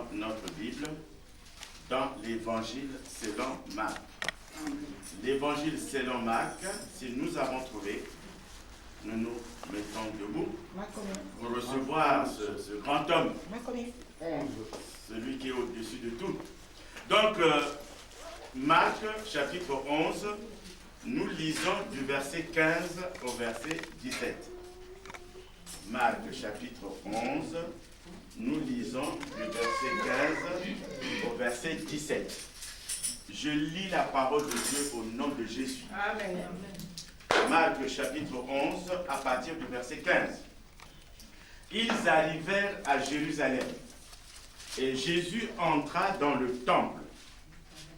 prenons notre Bible dans l'Évangile selon Marc. L'Évangile selon Marc, si nous avons trouvé, nous nous mettons debout pour recevoir ce grand homme, celui qui est au-dessus de tout. Donc, Marc, chapitre 11, nous lisons du verset 15 au verset 17. Marc, chapitre 11, nous lisons du verset 15 au verset 17. Je lis la parole de Dieu au nom de Jésus. Amen. Marc, chapitre 11, à partir du verset 15. Ils arrivèrent à Jérusalem, et Jésus entra dans le temple.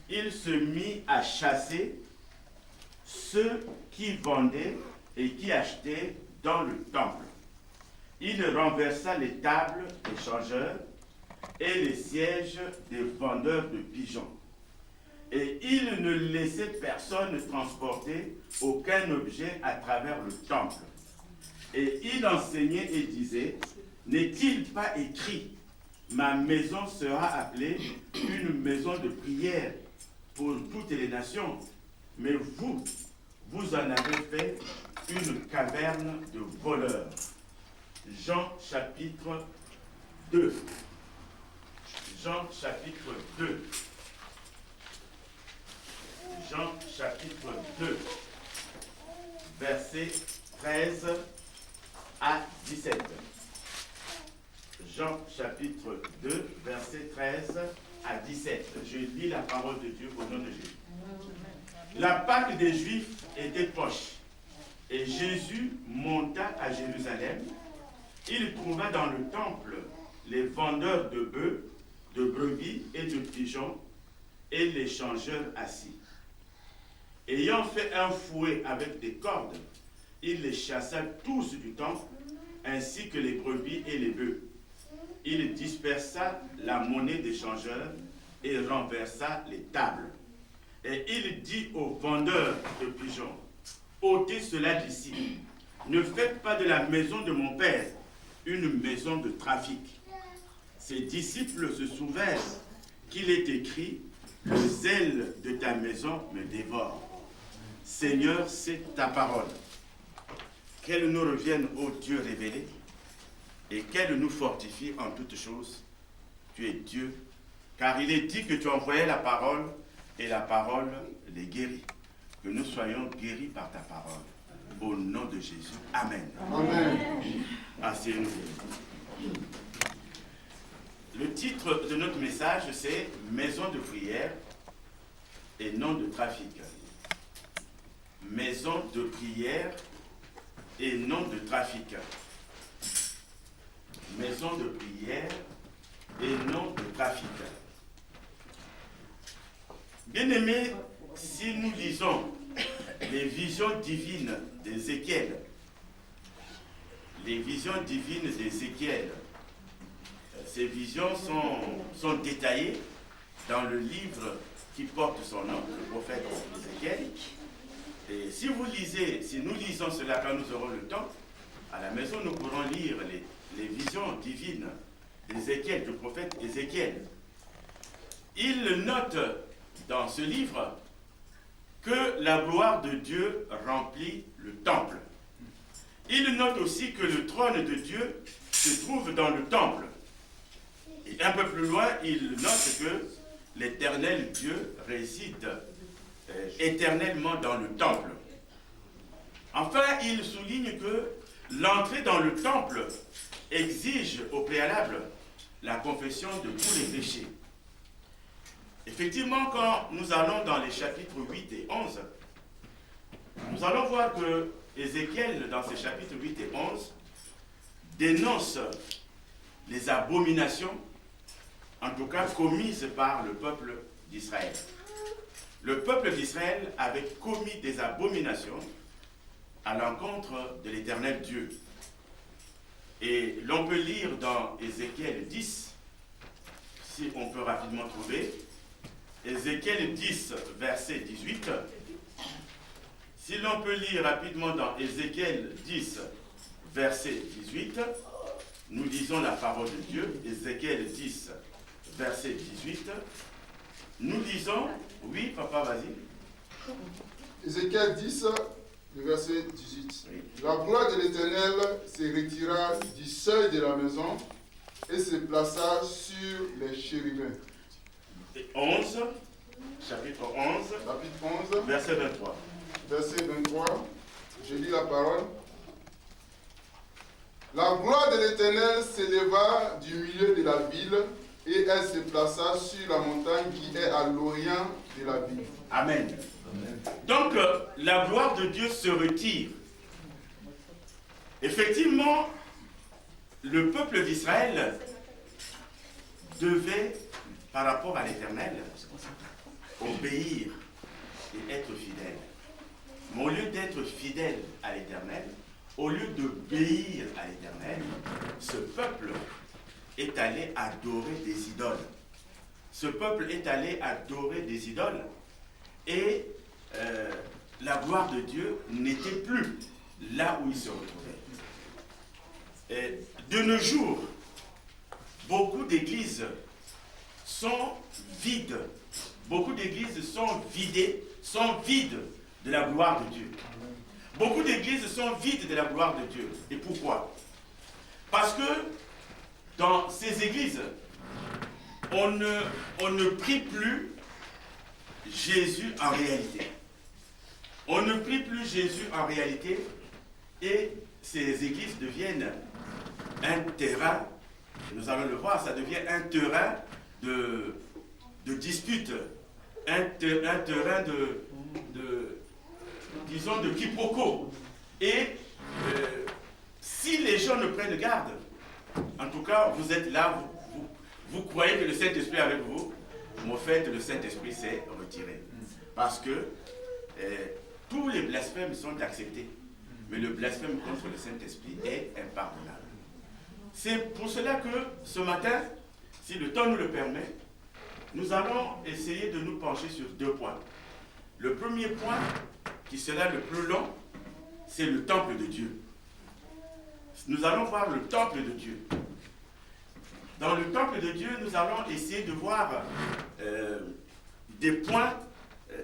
Il se mit à chasser ceux qui vendaient et qui achetaient dans le temple. Il renversa les tables des changeurs et les sièges des vendeurs de pigeons. Et il ne laissait personne transporter aucun objet à travers le temple. Et il enseignait et disait, n'est-il pas écrit, ma maison sera appelée une maison de prière pour toutes les nations, mais vous en avez fait une caverne de voleurs. Jean chapitre 2. Jean chapitre 2. Jean chapitre 2, versets 13 à 17. Jean chapitre 2, versets 13 à 17. Je lis la parole de Dieu au nom de Jésus. La Pâque des Juifs était proche, et Jésus monta à Jérusalem. Il trouva dans le temple les vendeurs de bœufs, de brebis et de pigeons, et les changeurs assis. Ayant fait un fouet avec des cordes, il les chassa tous du temple, ainsi que les brebis et les bœufs. Il dispersa la monnaie des changeurs et renversa les tables. Et il dit aux vendeurs de pigeons, ôtez cela d'ici, ne faites pas de la maison de mon père une maison de trafic. Ses disciples se souvinrent qu'il est écrit, le zèle de ta maison me dévore. Seigneur, c'est ta parole. Qu'elle nous revienne, ô Dieu révélé, et qu'elle nous fortifie en toutes choses. Tu es Dieu, car il est dit que tu envoyais la parole, et la parole les guérit. Que nous soyons guéris par ta parole. Au nom de Jésus. Amen. Amen. Asseyez-nous. Le titre de notre message, c'est « Maison de prière et non de trafic ». Maison de prière et non de trafic. Maison de prière et non de trafic. Bien-aimés, si nous lisons les visions divines d'Ézéchiel, les visions divines d'Ézéchiel, ces visions sont détaillées dans le livre qui porte son nom, le prophète Ézéchiel. Et si nous lisons cela quand nous aurons le temps, à la maison nous pourrons lire les visions divines d'Ézéchiel, du prophète Ézéchiel. Il note dans ce livre que la gloire de Dieu remplit le temple. Il note aussi que le trône de Dieu se trouve dans le temple. Et un peu plus loin, il note que l'éternel Dieu réside éternellement dans le temple. Enfin, il souligne que l'entrée dans le temple exige au préalable la confession de tous les péchés. Effectivement, quand nous allons dans les chapitres 8 et 11, nous allons voir que Ézéchiel, dans ces chapitres 8 et 11, dénonce les abominations, en tout cas commises par le peuple d'Israël. Le peuple d'Israël avait commis des abominations à l'encontre de l'Éternel Dieu. Et l'on peut lire dans Ézéchiel 10, si on peut rapidement trouver, Ézéchiel 10, verset 18. Si l'on peut lire rapidement dans Ézéchiel 10, verset 18, nous lisons la parole de Dieu, Ézéchiel 10, verset 18, nous lisons, oui papa vas-y. Ézéchiel 10, le verset 18. Oui. La gloire de l'Éternel se retira du seuil de la maison et se plaça sur les chérubins. Et 11, chapitre 11, Chapitre 11, verset 23. verset 23, je lis la parole. La gloire de l'Éternel s'éleva du milieu de la ville et elle se plaça sur la montagne qui est à l'orient de la ville. Amen. Donc, la gloire de Dieu se retire. Effectivement, le peuple d'Israël devait, par rapport à l'Éternel, obéir et être fidèle. Mais au lieu d'être fidèle à l'Éternel, au lieu d'obéir à l'Éternel, ce peuple est allé adorer des idoles. Ce peuple est allé adorer des idoles. Et la gloire de Dieu n'était plus là où il se retrouvait. Et de nos jours, beaucoup d'églises sont vides. Beaucoup d'églises sont vidées, sont vides de la gloire de Dieu. Beaucoup d'églises sont vides de la gloire de Dieu. Et pourquoi? Parce que dans ces églises, on ne prie plus Jésus en réalité. On ne prie plus Jésus en réalité et ces églises deviennent un terrain, nous allons le voir, ça devient un terrain de dispute, un terrain disons, de quiproquo. Et si les gens ne prennent garde, en tout cas, vous êtes là, vous croyez que le Saint-Esprit est avec vous, mais au fait, le Saint-Esprit s'est retiré. Parce que tous les blasphèmes sont acceptés, mais le blasphème contre le Saint-Esprit est impardonnable. C'est pour cela que ce matin, si le temps nous le permet, nous allons essayer de nous pencher sur deux points. Le premier point, qui sera le plus long, c'est le temple de Dieu. Nous allons voir le temple de Dieu. Dans le temple de Dieu, nous allons essayer de voir des points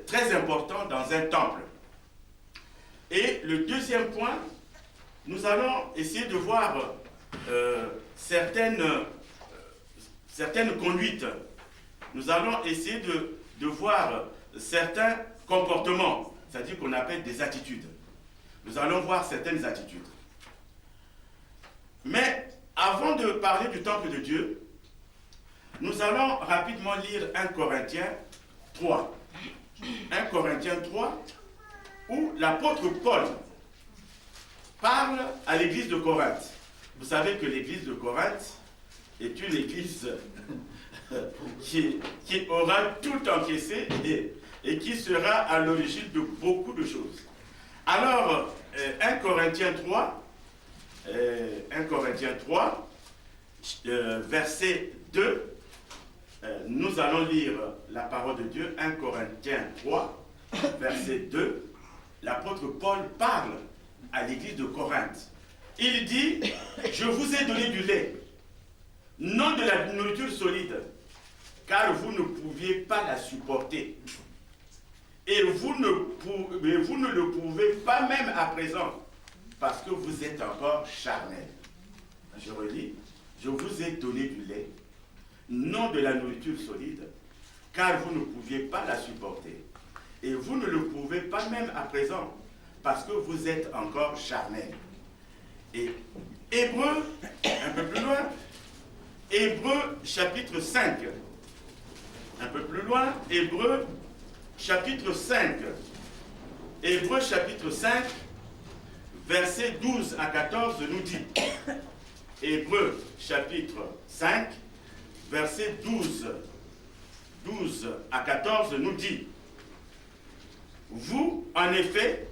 très importants dans un temple. Et le deuxième point, nous allons essayer de voir certaines conduites. Nous allons essayer de voir certains comportements, c'est-à-dire qu'on appelle des attitudes. Nous allons voir certaines attitudes. Mais avant de parler du temple de Dieu, nous allons rapidement lire 1 Corinthiens 3. 1 Corinthiens 3, où l'apôtre Paul parle à l'église de Corinthe. Vous savez que l'église de Corinthe est une église qui aura tout encaissé et qui sera à l'origine de beaucoup de choses. Alors, 1 Corinthiens 3, verset 2, nous allons lire la parole de Dieu. 1 Corinthiens 3, verset 2, l'apôtre Paul parle à l'église de Corinthe. Il dit, je vous ai donné du lait, non de la nourriture solide, car vous ne pouviez pas la supporter. Et vous ne le pouvez pas même à présent, parce que vous êtes encore charnel. Je relis, je vous ai donné du lait, non de la nourriture solide, car vous ne pouviez pas la supporter. Et vous ne le pouvez pas même à présent, parce que vous êtes encore charnel. Et Hébreux, un peu plus loin, Hébreux chapitre 5, un peu plus loin, Hébreux chapitre 5, Hébreux chapitre 5, versets 12 à 14 nous dit, Hébreux chapitre 5, verset 12 à 14 nous dit, vous, en effet,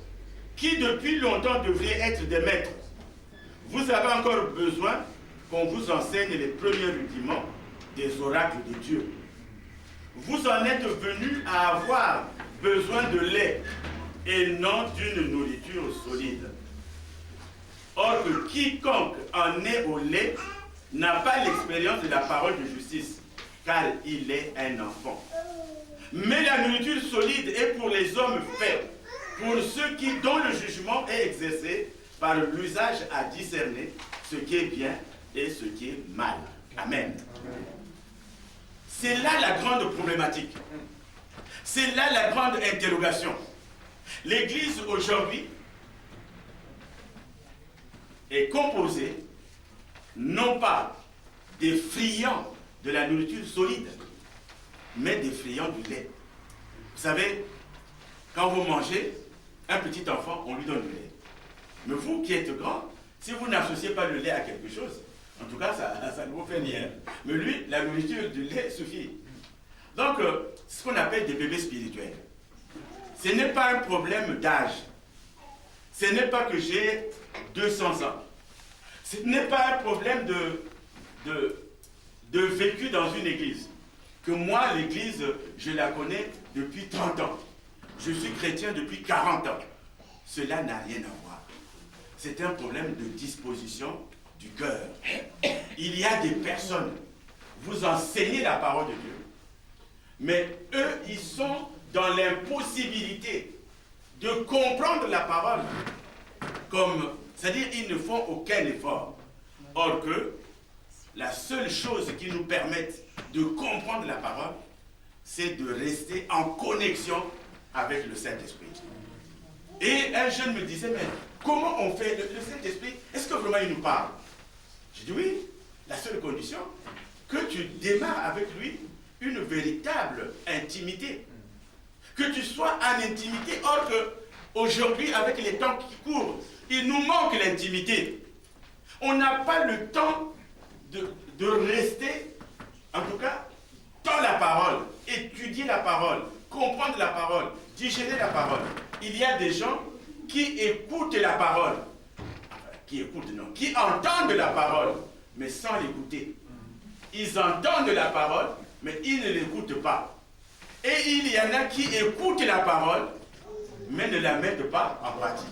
qui depuis longtemps devriez être des maîtres, vous avez encore besoin qu'on vous enseigne les premiers rudiments des oracles de Dieu. Vous en êtes venus à avoir besoin de lait et non d'une nourriture solide. Or quiconque en est au lait n'a pas l'expérience de la parole de justice, car il est un enfant. Mais la nourriture solide est pour les hommes faibles, pour ceux dont le jugement est exercé par l'usage à discerner ce qui est bien et ce qui est mal. Amen. C'est là la grande problématique. C'est là la grande interrogation. L'Église aujourd'hui est composée non pas des friands de la nourriture solide, mais des friands du lait. Vous savez, quand vous mangez, un petit enfant, on lui donne du lait. Mais vous qui êtes grand, si vous n'associez pas le lait à quelque chose, en tout cas, ça ne vous fait rien. Mais lui, la nourriture du lait suffit. Donc, c'est ce qu'on appelle des bébés spirituels. Ce n'est pas un problème d'âge. Ce n'est pas que j'ai 200 ans. Ce n'est pas un problème de vécu dans une église. Que moi, l'église, je la connais depuis 30 ans. Je suis chrétien depuis 40 ans. Cela n'a rien à voir. C'est un problème de disposition du cœur. Il y a des personnes, vous enseignez la parole de Dieu, mais eux, ils sont dans l'impossibilité de comprendre la parole. C'est-à-dire, ils ne font aucun effort. Or que la seule chose qui nous permette de comprendre la parole, c'est de rester en connexion avec le Saint-Esprit. Et un jeune me disait, mais comment on fait le Saint-Esprit? Est-ce que vraiment il nous parle? J'ai dit oui, la seule condition, que tu démarres avec lui une véritable intimité. Que tu sois en intimité, or que aujourd'hui, avec les temps qui courent, il nous manque l'intimité. On n'a pas le temps de rester, en tout cas, dans la parole, étudier la parole, comprendre la parole, digérer la parole. Il y a des gens qui écoutent la parole, qui entendent la parole, mais sans l'écouter. Ils entendent la parole, mais ils ne l'écoutent pas. Et il y en a qui écoutent la parole, mais ne la mettent pas en pratique.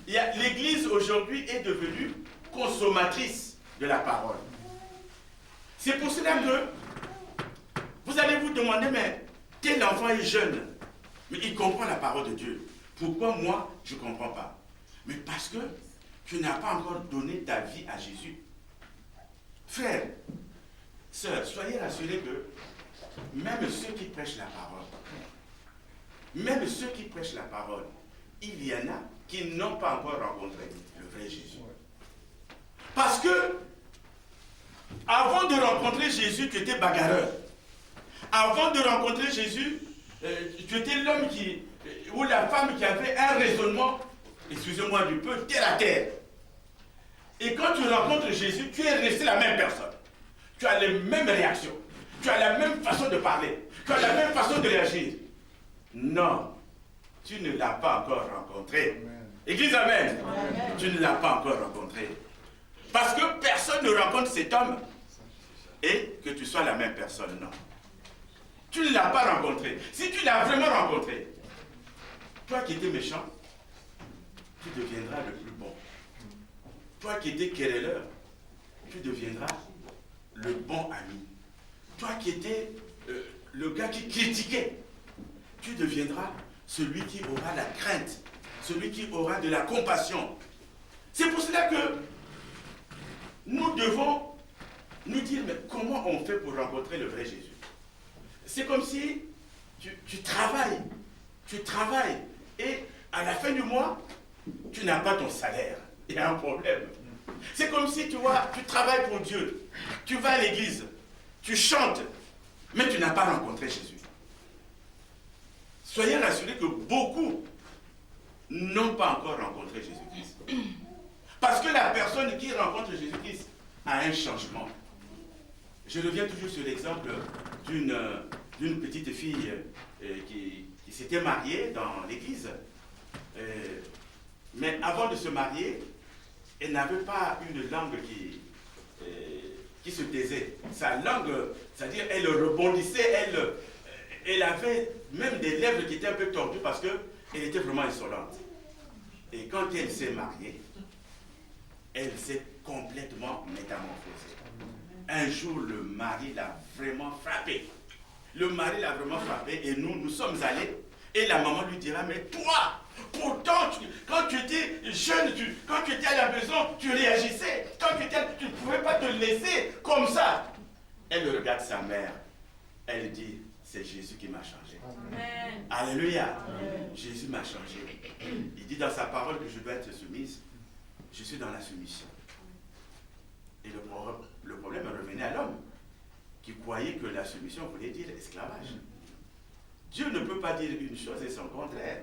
L'Église aujourd'hui est devenue consommatrice de la parole. C'est pour cela que vous allez vous demander, mais tel enfant est jeune, mais il comprend la parole de Dieu. Pourquoi moi, je ne comprends pas? Mais parce que tu n'as pas encore donné ta vie à Jésus. Frère, sœur, soyez rassurés que même ceux qui prêchent la parole, il y en a qui n'ont pas encore rencontré le vrai Jésus. Parce que, avant de rencontrer Jésus, tu étais bagarreur. Avant de rencontrer Jésus, tu étais l'homme ou la femme qui avait un raisonnement, excusez-moi du peu, terre à terre. Et quand tu rencontres Jésus, tu es resté la même personne. Tu as les mêmes réactions. Tu as la même façon de parler. Tu as la même façon de réagir. Non, tu ne l'as pas encore rencontré. Église, amen. Tu ne l'as pas encore rencontré. Parce que personne ne rencontre cet homme et que tu sois la même personne. Non. Tu ne l'as pas rencontré. Si tu l'as vraiment rencontré, toi qui étais méchant, tu deviendras le plus bon. Toi qui étais querelleur, tu deviendras le bon ami. Toi qui étais le gars qui critiquait, tu deviendras celui qui aura la crainte, celui qui aura de la compassion. C'est pour cela que nous devons nous dire, mais comment on fait pour rencontrer le vrai Jésus? C'est comme si tu travailles, et à la fin du mois, tu n'as pas ton salaire. Il y a un problème. C'est comme si, tu vois, tu travailles pour Dieu, tu vas à l'église, tu chantes, mais tu n'as pas rencontré Jésus. Soyez rassurés que beaucoup n'ont pas encore rencontré Jésus-Christ. Parce que la personne qui rencontre Jésus-Christ a un changement. Je reviens toujours sur l'exemple d'une petite fille qui s'était mariée dans l'église. Mais avant de se marier, elle n'avait pas une langue qui se taisait. Sa langue, c'est-à-dire elle rebondissait, elle avait même des lèvres qui étaient un peu tordues parce qu'elle était vraiment insolente. Et quand elle s'est mariée, elle s'est complètement métamorphosée. Un jour, le mari l'a vraiment frappé. Le mari l'a vraiment frappé et nous sommes allés. Et la maman lui dira, mais toi, pourtant, quand tu étais jeune, quand tu étais à la maison, tu réagissais. Quand tu ne pouvais pas te laisser comme ça. Elle regarde sa mère. Elle dit, c'est Jésus qui m'a changé. Amen. Alléluia. Amen. Jésus m'a changé. Il dit dans sa parole que je dois être soumise. Je suis dans la soumission. Et le problème revenait à l'homme qui croyait que la soumission voulait dire esclavage. Dieu ne peut pas dire une chose et son contraire.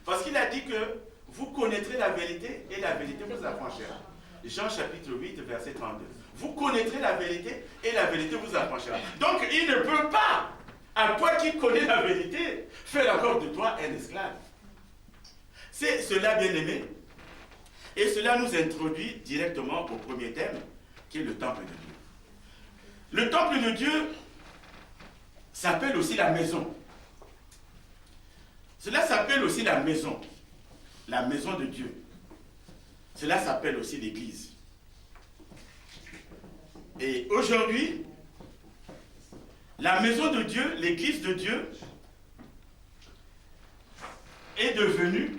Parce qu'il a dit que vous connaîtrez la vérité et la vérité vous affranchira. Jean chapitre 8, verset 32. Vous connaîtrez la vérité et la vérité vous affranchira. Donc il ne peut pas, à toi qui connais la vérité, faire encore de toi un esclave. C'est cela, bien-aimé. Et cela nous introduit directement au premier thème, qui est le temple de Dieu. Le temple de Dieu s'appelle aussi la maison. Cela s'appelle aussi la maison de Dieu. Cela s'appelle aussi l'église. Et aujourd'hui, la maison de Dieu, l'église de Dieu, est devenue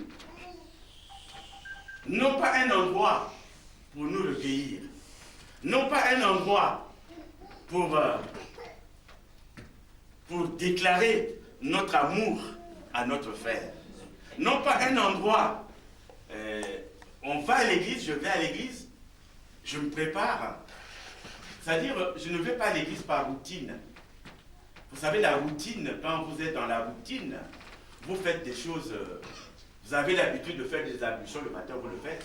non pas un endroit pour nous recueillir, non pas un endroit pour déclarer notre amour à notre frère, non pas un endroit, on va à l'église, je vais à l'église, je me prépare, c'est-à-dire je ne vais pas à l'église par routine. Vous savez, la routine, quand vous êtes dans la routine, vous faites des choses, vous avez l'habitude de faire des ablutions le matin, vous le faites,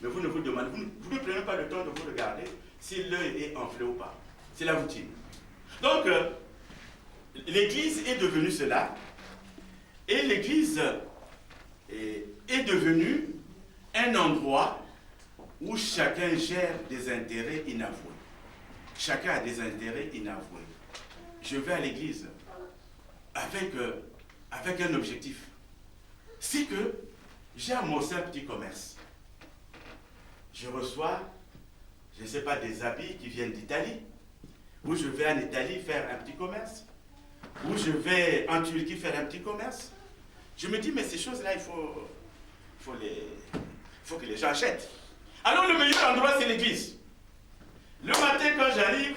mais vous ne vous demandez, vous ne prenez pas le temps de vous regarder si l'œil est enflé ou pas. C'est la routine. Donc, l'église est devenue cela, et l'église est devenue un endroit où chacun gère des intérêts inavoués. Chacun a des intérêts inavoués. Je vais à l'église avec un objectif. C'est que j'ai amorcé un petit commerce. Je reçois, je ne sais pas, des habits qui viennent d'Italie, ou je vais en Italie faire un petit commerce, ou je vais en Turquie faire un petit commerce. Je me dis, mais ces choses-là, il faut que les gens achètent. Alors le meilleur endroit, c'est l'église. Le matin, quand j'arrive,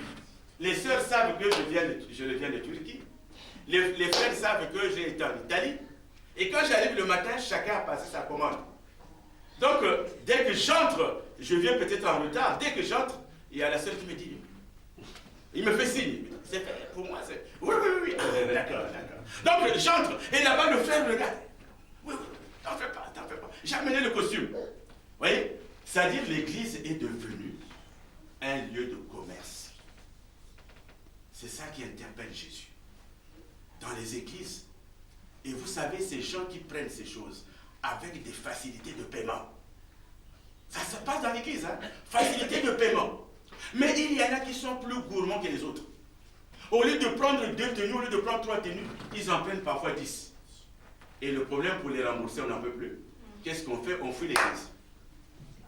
les sœurs savent que je viens de Turquie. Les frères savent que j'ai été en Italie. Et quand j'arrive le matin, chacun a passé sa commande. Donc, dès que j'entre, je viens peut-être en retard. Dès que j'entre, il y a la sœur qui me dit, il me fait signe. C'est pour moi, c'est... Oui. D'accord. Donc, j'entre. Et là-bas, le frère me regarde. Oui, t'en fais pas. J'ai amené le costume. Vous voyez? C'est-à-dire, l'église est devenue un lieu de commerce. C'est ça qui interpelle Jésus. Dans les églises. Et vous savez, ces gens qui prennent ces choses avec des facilités de paiement. Ça se passe dans l'église, hein? Facilité de paiement. Mais il y en a qui sont plus gourmands que les autres. Au lieu de prendre 2 tenues, au lieu de prendre 3 tenues, ils en prennent parfois 10. Et le problème, pour les rembourser, on n'en peut plus. Qu'est-ce qu'on fait? On fuit l'église.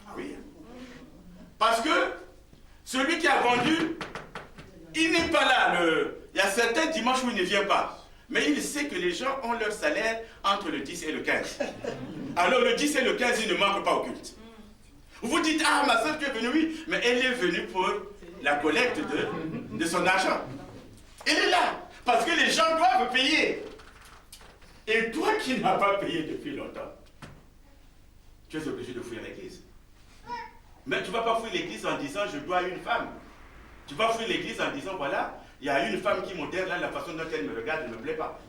Ah oui. Parce que celui qui a vendu, il n'est pas là. Il y a certains dimanches où il ne vient pas. Mais il sait que les gens ont leur salaire entre le 10 et le 15. Alors le 10 et le 15, ils ne manquent pas au culte. Vous dites, ah, ma soeur, tu es venue, oui, mais elle est venue pour la collecte de son argent. Elle est là, parce que les gens doivent payer. Et toi qui n'as pas payé depuis longtemps, tu es obligé de fuir l'église. Mais tu ne vas pas fuir l'église en disant, je dois une femme. Tu vas fuir l'église en disant, voilà, il y a une femme qui modère là, la façon dont elle me regarde ne me plaît pas.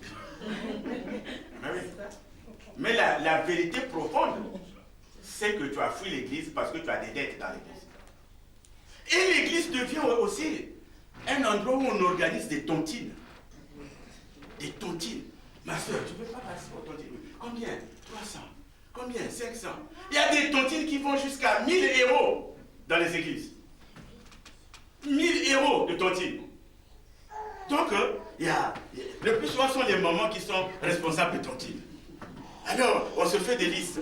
Mais la vérité profonde, c'est que tu as fui l'église parce que tu as des dettes dans l'église. Et l'église devient aussi un endroit où on organise des tontines. Des tontines. Ma soeur, tu ne veux pas passer aux tontines? Combien? 300. Combien? 500. Il y a des tontines qui vont jusqu'à 1000 euros dans les églises. 1000 euros de tontines. Donc, le plus souvent, ce sont les mamans qui sont responsables de tontines. Alors, on se fait des listes.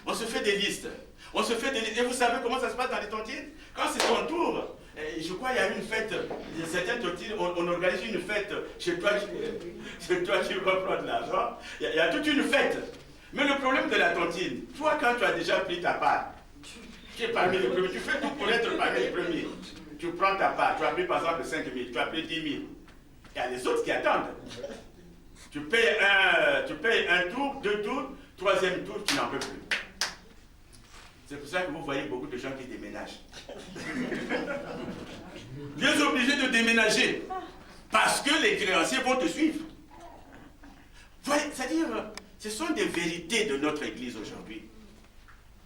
Et vous savez comment ça se passe dans les tontines? Quand c'est ton tour, je crois qu'il y a une fête, certains tontines, on organise une fête chez toi qui vas prendre l'argent. Il y a toute une fête. Mais le problème de la tontine, toi quand tu as déjà pris ta part, tu es parmi les premiers, tu fais tout pour être parmi les premiers. Tu prends ta part, tu as pris par exemple 5 000, tu as pris 10 000. Il y a les autres qui attendent. Tu payes un tour, 2 tours, 3e tour, tu n'en peux plus. C'est pour ça que vous voyez beaucoup de gens qui déménagent. Ils sont obligés de déménager parce que les créanciers vont te suivre. C'est-à-dire, ce sont des vérités de notre Église aujourd'hui.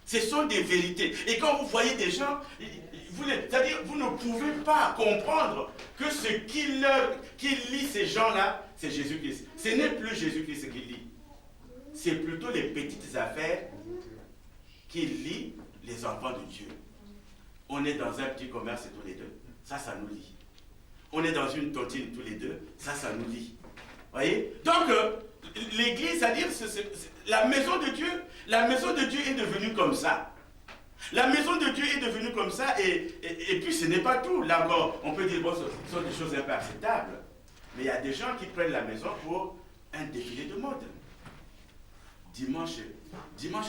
Ce sont des vérités. Et quand vous voyez des gens, c'est-à-dire, vous ne pouvez pas comprendre que ce qui lie ces gens-là, c'est Jésus-Christ. Ce n'est plus Jésus-Christ qui lie. C'est plutôt les petites affaires qui lient les enfants de Dieu. On est dans un petit commerce tous les deux, ça nous lie. On est dans une tontine tous les deux, ça nous lie. Voyez? Donc, l'église, c'est-à-dire, la maison de Dieu est devenue comme ça. La maison de Dieu est devenue comme ça, et puis ce n'est pas tout. Là encore, on peut dire, bon, ce sont des choses un peu acceptables. Mais il y a des gens qui prennent la maison pour un défilé de mode. Dimanche,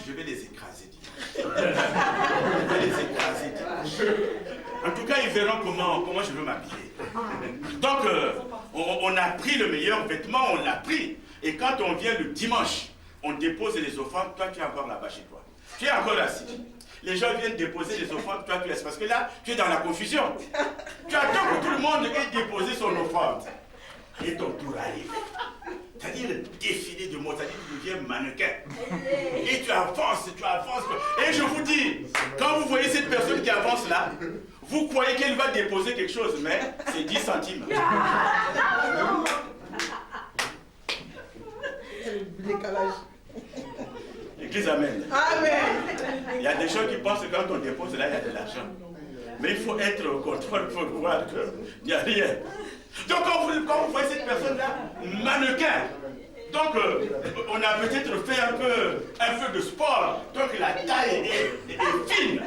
je vais les écraser. Je vais les écraser dimanche. En tout cas, ils verront comment je veux m'habiller. Donc, on a pris le meilleur vêtement, on l'a pris. Et quand on vient le dimanche, on dépose les offrandes, toi tu es encore là-bas chez toi. Tu es encore assis. Les gens viennent déposer les offrandes, toi tu es assis. Parce que là, tu es dans la confusion. Tu attends que tout le monde ait déposé son offrande. Et ton tour arrive. C'est-à-dire le défilé de mots, c'est-à-dire que tu deviens mannequin. Et tu avances. Et je vous dis, quand vous voyez cette personne qui avance là, vous croyez qu'elle va déposer quelque chose, mais c'est 10 centimes. Décalage. L'église amène. Amen. Il y a des gens qui pensent que quand on dépose là, il y a de l'argent. Mais il faut être au contrôle pour voir qu'il n'y a rien. Donc quand vous voyez cette personne-là, mannequin, donc on a peut-être fait un peu de sport, donc la taille est fine.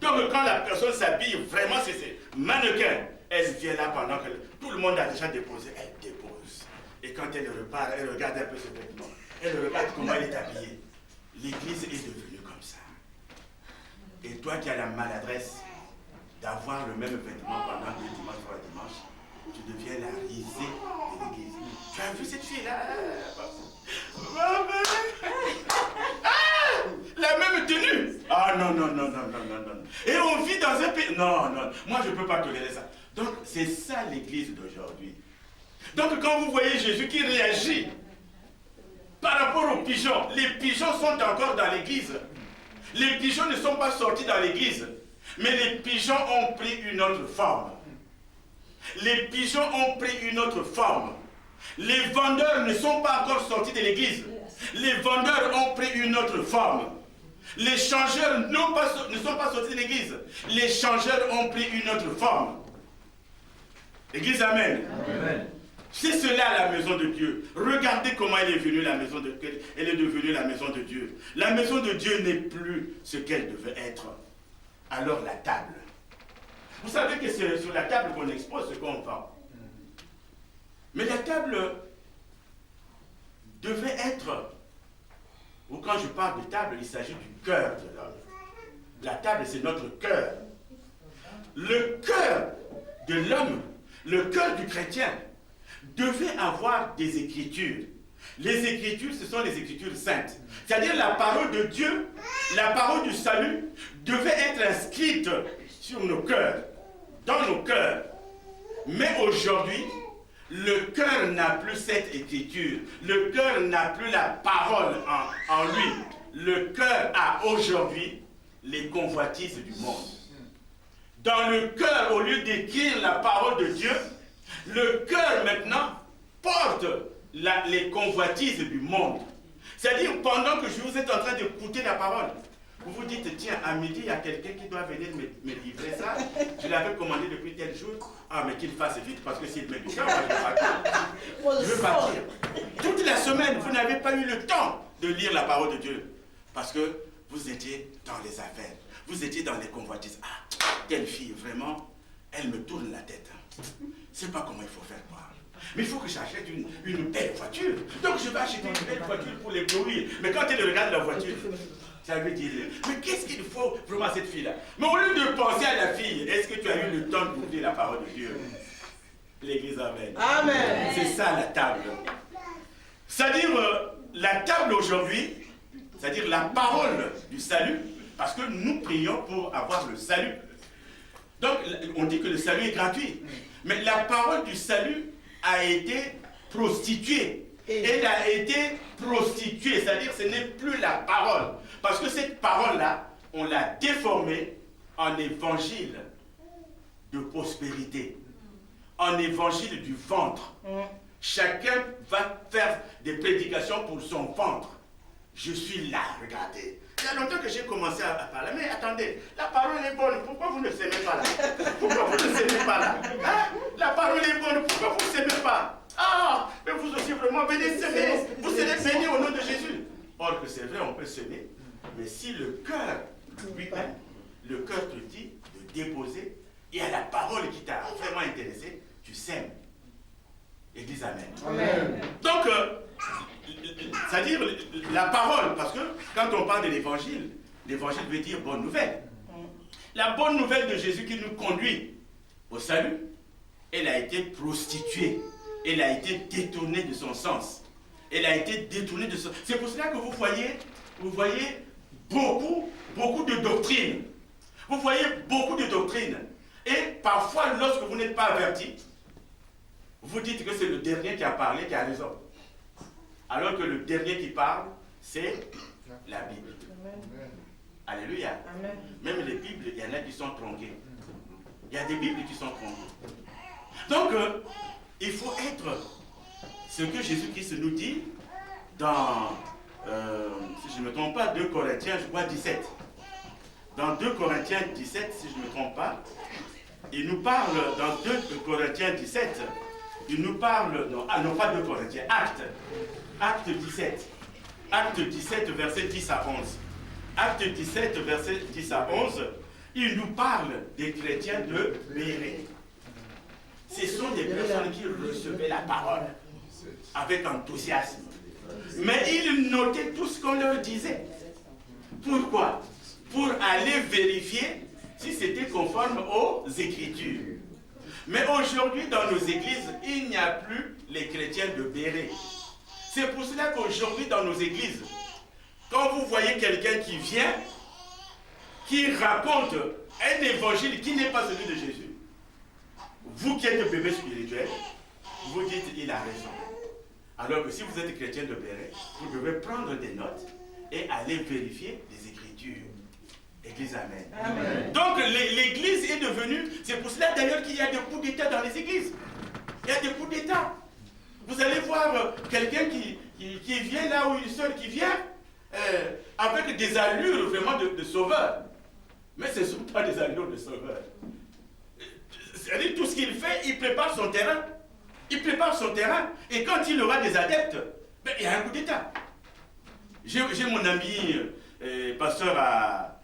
Donc quand la personne s'habille, vraiment c'est mannequin, elle vient là pendant que tout le monde a déjà déposé, elle dépose. Et quand elle repart, elle regarde un peu ses vêtements, elle regarde comment elle est habillée. L'église est devenue comme ça. Et toi qui as la maladresse d'avoir le même vêtement pendant 2 dimanches, 3 dimanches, tu deviens la risée de l'église. Tu as vu cette fille-là? La même tenue. Ah non. Et on vit dans un pays. Non, moi je ne peux pas tolérer ça. Donc c'est ça l'église d'aujourd'hui. Donc quand vous voyez Jésus qui réagit par rapport aux pigeons, les pigeons sont encore dans l'église. Les pigeons ne sont pas sortis dans l'église, mais les pigeons ont pris une autre forme. Les pigeons ont pris une autre forme. Les vendeurs ne sont pas encore sortis de l'église. Les vendeurs ont pris une autre forme. Les changeurs ne sont pas sortis de l'église. Les changeurs ont pris une autre forme. L'église, amen. Amen. C'est cela la maison de Dieu. Regardez comment elle est venue la maison de Dieu. Elle est devenue la maison de Dieu. La maison de Dieu n'est plus ce qu'elle devait être. Alors la table. Vous savez que c'est sur la table qu'on expose ce qu'on vend. Mais la table devait être, ou quand je parle de table, il s'agit du cœur de l'homme. La table, c'est notre cœur. Le cœur de l'homme, le cœur du chrétien, devait avoir des écritures. Les écritures, ce sont les écritures saintes. C'est-à-dire la parole de Dieu, la parole du salut, devait être inscrite sur nos cœurs, dans nos cœurs. Mais aujourd'hui, le cœur n'a plus cette écriture. Le cœur n'a plus la parole en lui. Le cœur a aujourd'hui les convoitises du monde. Dans le cœur, au lieu d'écrire la parole de Dieu, le cœur maintenant porte les convoitises du monde. C'est-à-dire, pendant que je vous êtes en train d'écouter la parole, vous vous dites, tiens, à midi, il y a quelqu'un qui doit venir me livrer ça. Je l'avais commandé depuis tel jour. Ah, mais qu'il fasse vite, parce que s'il met du temps, moi, je vais partir. Je veux partir. Toute la semaine, vous n'avez pas eu le temps de lire la parole de Dieu. Parce que vous étiez dans les affaires. Vous étiez dans les convoitises. Ah, telle fille, vraiment, elle me tourne la tête. Je ne sais pas comment il faut faire croire. Mais il faut que j'achète une belle voiture. Donc je vais acheter une belle voiture pour l'éblouir. Mais quand elle regarde la voiture, ça veut dire, mais qu'est-ce qu'il faut vraiment à cette fille-là? Mais au lieu de penser à la fille, est-ce que tu as eu le temps d'écouter la parole de Dieu? L'église, amen. Amen. C'est ça la table. C'est-à-dire, la table aujourd'hui, c'est-à-dire la parole du salut, parce que nous prions pour avoir le salut. Donc, on dit que le salut est gratuit. Mais la parole du salut a été prostituée. Elle a été prostituée, c'est-à-dire ce n'est plus la parole. Parce que cette parole-là, on l'a déformée en évangile de prospérité, en évangile du ventre. Chacun va faire des prédications pour son ventre. Je suis là, regardez. Il y a longtemps que j'ai commencé à parler, mais attendez, la parole est bonne, pourquoi vous ne s'aimez pas là? Pourquoi vous ne s'aimez pas là? Hein? La parole est bonne, pourquoi vous ne s'aimez pas? Ah, mais vous aussi vraiment, venez s'aimer, vous serez bénis au nom de Jésus. Or que c'est vrai, on peut s'aimer, mais si le cœur lui-même, le cœur te dit de déposer, et à la parole qui t'a vraiment intéressé, tu sèmes. Église, amen. Amen. Donc, c'est-à-dire la parole, parce que quand on parle de l'évangile, l'évangile veut dire bonne nouvelle. La bonne nouvelle de Jésus qui nous conduit au salut, elle a été prostituée, elle a été détournée de son sens. Elle a été détournée de son... C'est pour cela que vous voyez beaucoup de doctrines. Vous voyez beaucoup de doctrines. Et parfois, lorsque vous n'êtes pas averti, vous dites que c'est le dernier qui a parlé qui a raison. Alors que le dernier qui parle, c'est la Bible. Amen. Alléluia. Amen. Même les Bibles, il y en a qui sont tronquées. Il y a des Bibles qui sont tronquées. Donc, il faut être ce que Jésus-Christ nous dit dans, si je ne me trompe pas, 2 Corinthiens, je crois 17. Dans 2 Corinthiens 17, si je ne me trompe pas, il nous parle, dans 2 Corinthiens 17, il nous parle, non pas 2 Corinthiens, Acte 17. Acte 17, verset 10 à 11. Acte 17, verset 10 à 11, il nous parle des chrétiens de Bérée. Ce sont des personnes qui recevaient la parole avec enthousiasme. Mais ils notaient tout ce qu'on leur disait. Pourquoi? Pour aller vérifier si c'était conforme aux Écritures. Mais aujourd'hui, dans nos églises, il n'y a plus les chrétiens de Bérée. C'est pour cela qu'aujourd'hui, dans nos églises, quand vous voyez quelqu'un qui vient, qui raconte un évangile qui n'est pas celui de Jésus, vous qui êtes bébé spirituel, vous dites il a raison. Alors que si vous êtes chrétien de Bérée, vous devez prendre des notes et aller vérifier les Écritures. Église, amen. Amen. Donc l'église est devenue, c'est pour cela d'ailleurs qu'il y a des coups d'état dans les églises. Il y a des coups d'état. Vous allez voir quelqu'un qui vient là, ou une soeur qui vient avec des allures vraiment de sauveur. Mais ce ne sont pas des allures de sauveur. C'est-à-dire tout ce qu'il fait, il prépare son terrain. Il prépare son terrain. Et quand il aura des adeptes, ben, il y a un coup d'état. J'ai mon ami pasteur à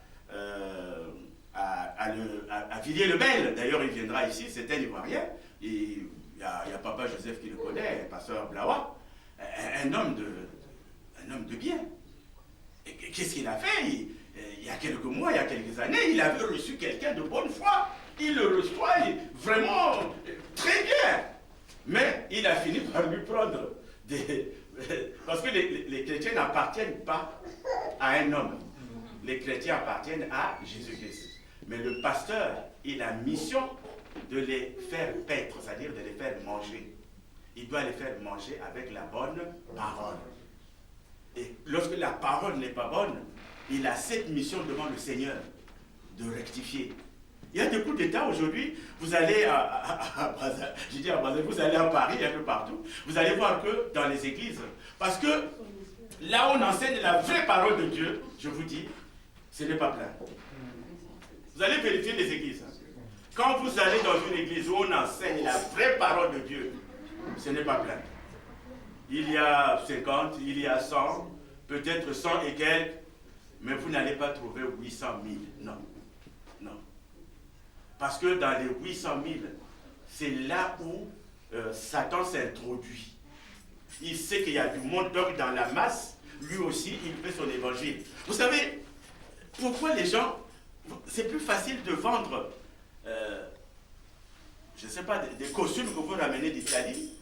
Villiers-le-Bel. D'ailleurs, il viendra ici, c'est un Ivoirien. Il y a papa Joseph qui le connaît, pasteur Blawa. Un homme de bien. Et qu'est-ce qu'il a fait? Il y a quelques mois, il y a quelques années, il avait reçu quelqu'un de bonne foi. Il le reçoit vraiment très bien. Mais il a fini par lui prendre des... Parce que les chrétiens n'appartiennent pas à un homme. Les chrétiens appartiennent à Jésus-Christ. Mais le pasteur, il a mission de les faire paître, c'est-à-dire de les faire manger. Il doit les faire manger avec la bonne parole. Et lorsque la parole n'est pas bonne, il a cette mission devant le Seigneur de rectifier. Il y a des coups d'état aujourd'hui. Vous allez à Brazzaville, vous allez à Paris, un peu partout. Vous allez voir que dans les églises, parce que là où on enseigne la vraie parole de Dieu, je vous dis, ce n'est pas plein. Vous allez vérifier les églises. Quand vous allez dans une église où on enseigne la vraie parole de Dieu, ce n'est pas plein. Il y a 50, il y a 100, peut-être 100 et quelques, mais vous n'allez pas trouver 800 000. Non. Non. Parce que dans les 800 000, c'est là où Satan s'introduit. Il sait qu'il y a du monde, donc dans la masse, lui aussi, il fait son évangile. Vous savez, pourquoi les gens, c'est plus facile de vendre, je ne sais pas, des costumes que vous ramenez d'Italie,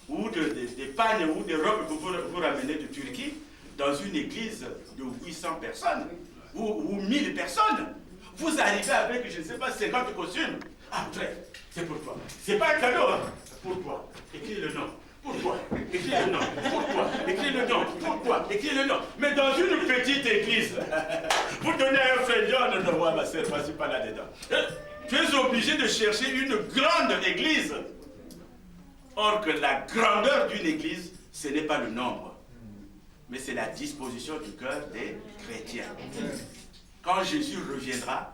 ou des pannes ou des robes que vous ramenez de Turquie, dans une église de 800 personnes, ou 1000 personnes. Vous arrivez avec, je ne sais pas, 50 costumes. Ah, frère, c'est pour toi. C'est pas un cadeau, hein? Pourquoi? Écris le nom. Pourquoi? Écris le nom. Pourquoi? Écris le nom. Pourquoi? Écris le nom. Mais dans une petite église, vous donnez un frère, non, non, ma soeur, moi, je ne suis pas là-dedans. Tu es obligé de chercher une grande église. Or que la grandeur d'une église, ce n'est pas le nombre, mais c'est la disposition du cœur des chrétiens. Quand Jésus reviendra,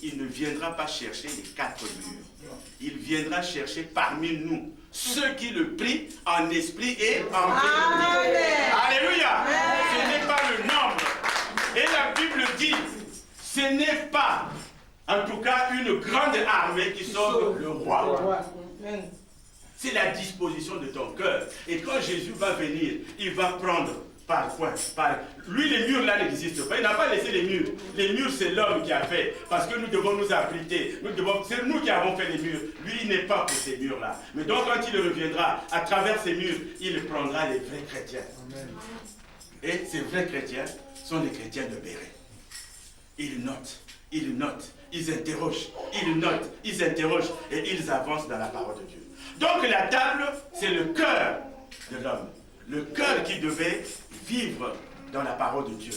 il ne viendra pas chercher les 4 murs. Il viendra chercher parmi nous ceux qui le prient en esprit et en vérité. Alléluia. Ce n'est pas le nombre. Et la Bible dit, ce n'est pas, en tout cas, une grande armée qui sauve le roi. C'est la disposition de ton cœur. Et quand Jésus va venir, il va prendre par coin. Lui, les murs là n'existent pas. Il n'a pas laissé les murs. Les murs, c'est l'homme qui a fait. Parce que nous devons nous abriter. C'est nous qui avons fait les murs. Lui, il n'est pas pour ces murs-là. Mais donc, quand il reviendra, à travers ces murs, il prendra les vrais chrétiens. Amen. Et ces vrais chrétiens sont les chrétiens de Béret. Ils notent, ils interrogent, ils notent, ils interrogent et ils avancent dans la parole de Dieu. Donc la table, c'est le cœur de l'homme. Le cœur qui devait vivre dans la parole de Dieu.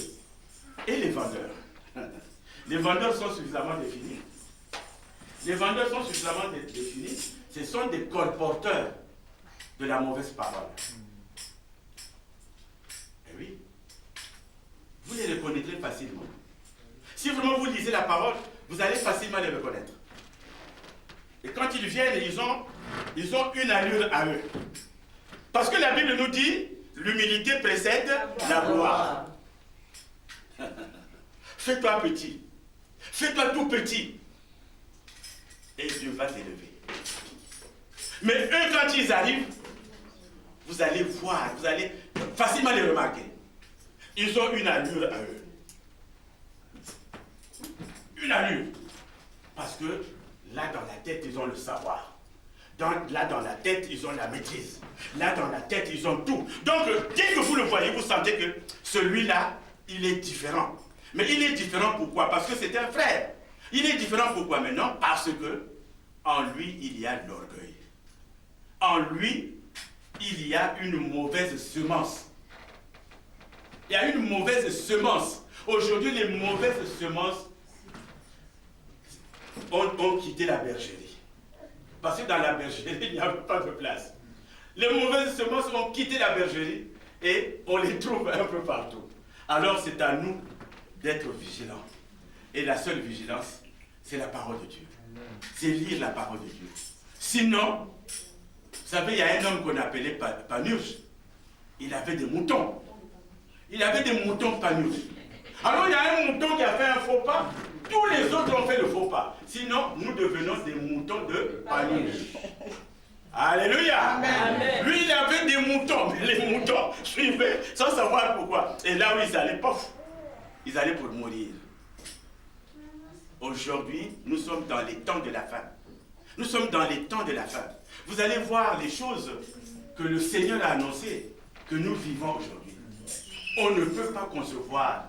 Et les vendeurs. Les vendeurs sont suffisamment définis. Les vendeurs sont suffisamment définis. Ce sont des colporteurs de la mauvaise parole. Eh oui. Vous les reconnaîtrez facilement. Si vraiment vous lisez la parole, vous allez facilement les reconnaître. Et quand ils viennent, ils ont une allure à eux. Parce que la Bible nous dit, l'humilité précède la gloire. Fais-toi petit. Fais-toi tout petit. Et Dieu va t'élever. Mais eux, quand ils arrivent, vous allez voir, vous allez facilement les remarquer. Ils ont une allure à eux. Une allure. Parce que là, dans la tête, ils ont le savoir. Là, dans la tête, ils ont la maîtrise. Là, dans la tête, ils ont tout. Donc, dès que vous le voyez, vous sentez que celui-là, il est différent. Mais il est différent pourquoi? Parce que c'est un frère. Il est différent pourquoi maintenant? Parce que en lui, il y a l'orgueil. En lui, il y a une mauvaise semence. Il y a une mauvaise semence. Aujourd'hui, les mauvaises semences ont quitté la bergerie. Parce que dans la bergerie, il n'y avait pas de place. Les mauvaises semences ont quitté la bergerie et on les trouve un peu partout. Alors c'est à nous d'être vigilants. Et la seule vigilance, c'est la parole de Dieu. C'est lire la parole de Dieu. Sinon, vous savez, il y a un homme qu'on appelait Panurge. Il avait des moutons. Il avait des moutons Panurge. Alors il y a un mouton qui a fait un faux pas. Tous les autres ont fait le faux pas. Sinon, nous devenons des moutons de Panurge. Alléluia. Amen. Lui, il avait des moutons, mais les moutons suivaient sans savoir pourquoi. Et là où ils allaient, pof, ils allaient pour mourir. Aujourd'hui, nous sommes dans les temps de la fin. Nous sommes dans les temps de la fin. Vous allez voir les choses que le Seigneur a annoncées, que nous vivons aujourd'hui. On ne peut pas concevoir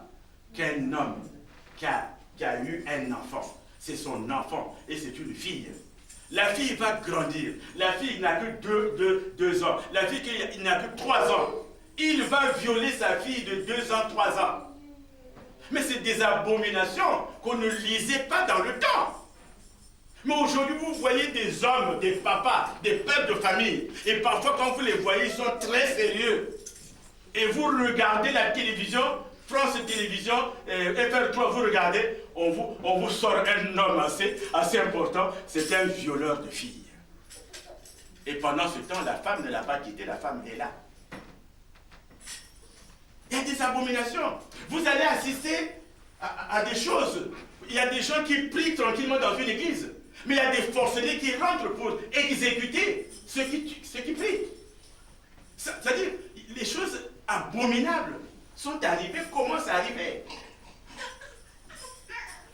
qu'un homme qui a eu un enfant, c'est son enfant et c'est une fille. La fille va grandir. La fille n'a que 2 ans. La fille qui n'a que 3 ans. Il va violer sa fille de 2 ans, 3 ans. Mais c'est des abominations qu'on ne lisait pas dans le temps. Mais aujourd'hui, vous voyez des hommes, des papas, des pères de famille. Et parfois, quand vous les voyez, ils sont très sérieux. Et vous regardez la télévision, France Télévision, FR3, vous regardez, on vous sort un homme assez important, c'est un violeur de filles. Et pendant ce temps, la femme ne l'a pas quitté, la femme est là. Il y a des abominations. Vous allez assister à des choses. Il y a des gens qui prient tranquillement dans une église. Mais il y a des forcenés qui rentrent pour exécuter ceux qui prient. C'est-à-dire, les choses abominables sont arrivées, commencent à arriver.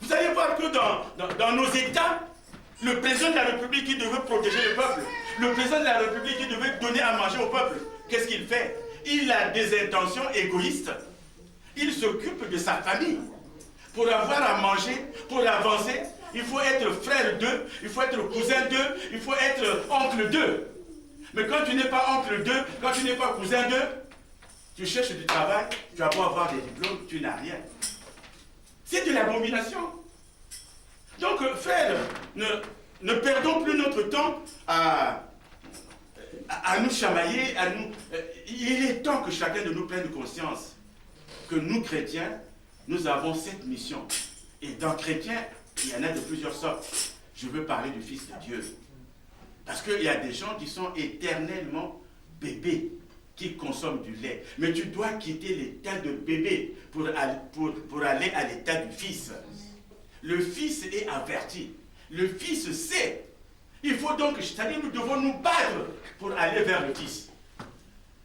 Vous allez voir que dans nos États, le président de la République qui devait protéger le peuple, le président de la République qui devait donner à manger au peuple, qu'est-ce qu'il fait? Il a des intentions égoïstes. Il s'occupe de sa famille. Pour avoir à manger, pour avancer, il faut être frère d'eux, il faut être cousin d'eux, il faut être oncle d'eux. Mais quand tu n'es pas oncle d'eux, quand tu n'es pas cousin d'eux, tu cherches du travail, tu vas pas avoir des diplômes, tu n'as rien. C'est de l'abomination. Donc, frères, ne perdons plus notre temps à nous chamailler, à nous... Il est temps que chacun de nous prenne conscience que nous, chrétiens, nous avons cette mission. Et dans chrétiens, il y en a de plusieurs sortes. Je veux parler du Fils de Dieu. Parce qu'il y a des gens qui sont éternellement bébés, qui consomment du lait. Mais tu dois quitter l'état de bébé pour aller à l'état du Fils. Le Fils est averti. Le Fils sait. Il faut donc, c'est-à-dire nous devons nous battre pour aller vers le Fils.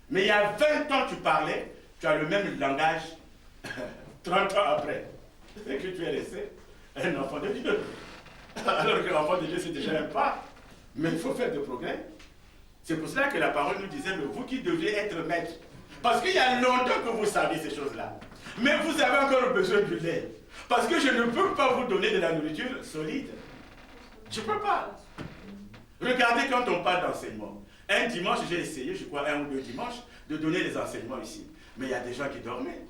Mais il y a 20 ans tu parlais, tu as le même langage 30 ans après. Et que tu es resté un enfant de Dieu. Alors que l'enfant de Dieu c'est déjà un pas. Mais il faut faire des progrès. C'est pour cela que la parole nous disait, mais vous qui deviez être maître. Parce qu'il y a longtemps que vous savez ces choses-là. Mais vous avez encore besoin du lait. Parce que je ne peux pas vous donner de la nourriture solide. Je ne peux pas. Regardez quand on parle d'enseignement. Un dimanche, j'ai essayé, je crois, 1 ou 2 dimanches, de donner les enseignements ici. Mais il y a des gens qui dormaient.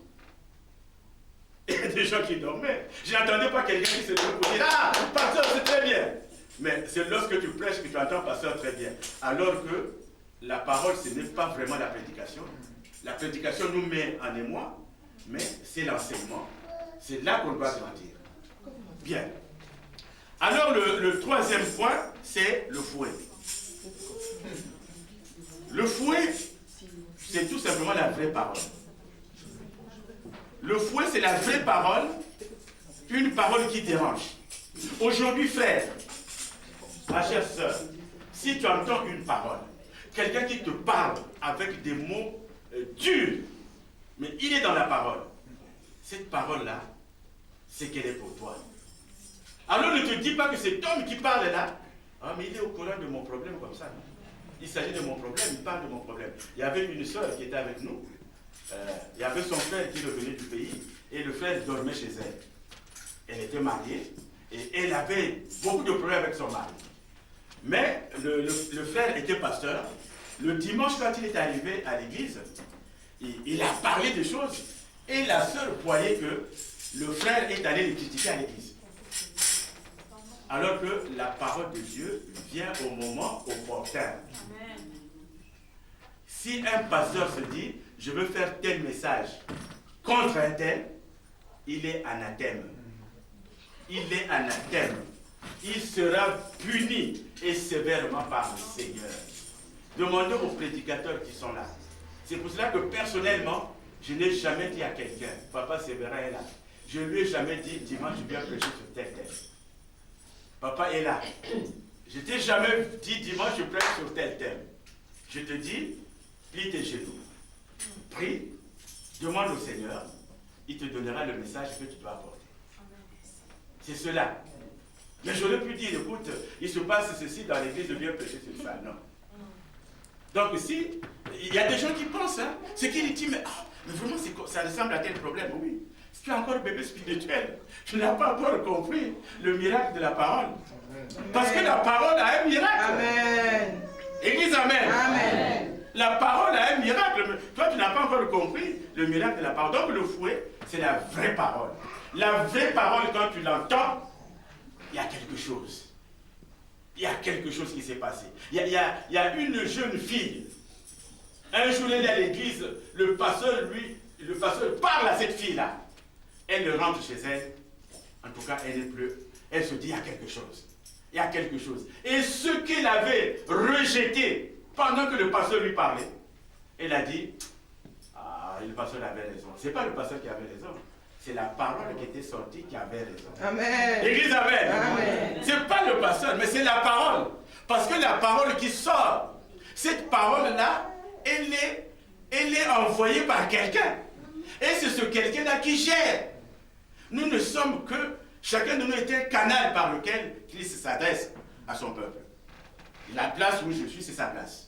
Il y a des gens qui dormaient. Je n'entendais pas quelqu'un qui se levait pour dire, ah, pasteur, c'est très bien. Mais c'est lorsque tu prêches que tu entends pasteur très bien. Alors que la parole, ce n'est pas vraiment la prédication. La prédication nous met en émoi, mais c'est l'enseignement. C'est là qu'on doit grandir. Bien. Alors le troisième point, c'est le fouet. Le fouet, c'est tout simplement la vraie parole. Le fouet, c'est la vraie parole, une parole qui dérange. Aujourd'hui, frère, ma chère sœur, si tu entends une parole, quelqu'un qui te parle avec des mots durs, mais il est dans la parole, cette parole-là, c'est qu'elle est pour toi. Alors ne te dis pas que cet homme qui parle là, ah, mais il est au courant de mon problème comme ça. Il s'agit de mon problème, il parle de mon problème. Il y avait une sœur qui était avec nous, il y avait son frère qui revenait du pays, et le frère dormait chez elle. Elle était mariée, et elle avait beaucoup de problèmes avec son mari. Mais le frère était pasteur. Le dimanche, quand il est arrivé à l'église, il a parlé des choses, et la sœur croyait que le frère est allé le critiquer à l'église. Alors que la parole de Dieu vient au moment opportun. Si un pasteur se dit, je veux faire tel message contre un tel, il est anathème. Il est anathème. Il sera puni et sévèrement par le Seigneur. Demandez aux prédicateurs qui sont là. C'est pour cela que personnellement, je n'ai jamais dit à quelqu'un, Papa Sévérin est là. Je ne lui ai jamais dit, dimanche, je viens prêcher sur tel thème. Papa est là. Je ne t'ai jamais dit, dimanche, je prêche sur tel thème. Je te dis, plie tes genoux. Prie, demande au Seigneur, il te donnera le message que tu dois apporter. C'est cela. Mais j'aurais pu dire, écoute, il se passe ceci dans l'église, je viens prêcher sur ça. Non. Donc si, il y a des gens qui pensent, hein, c'est qu'il dit, mais vraiment, ça ressemble à tel problème. Oui, si tu es encore bébé spirituel, tu n'as pas encore compris le miracle de la parole. Parce que la parole a un miracle. Amen. Église, amen. Amen. La parole a un miracle. Mais toi, tu n'as pas encore compris le miracle de la parole. Donc le fouet, c'est la vraie parole. La vraie parole, quand tu l'entends, il y a quelque chose. Il y a quelque chose qui s'est passé. Il y a une jeune fille. Un jour, elle est à l'église. Le pasteur parle à cette fille-là. Elle rentre chez elle. En tout cas, elle n'est plus. Elle se dit, il y a quelque chose. Il y a quelque chose. Et ce qu'elle avait rejeté pendant que le pasteur lui parlait, elle a dit, ah, le pasteur avait raison. Ce n'est pas le pasteur qui avait raison. c'est la parole qui était sortie qui avait raison. Amen. L'église Amen. Amen. C'est pas le pasteur, mais c'est la parole. Parce que la parole qui sort, cette parole-là, elle est envoyée par quelqu'un. Et c'est ce quelqu'un-là qui gère. Nous ne sommes que, chacun de nous est un canal par lequel Christ s'adresse à son peuple. La place où je suis, c'est sa place.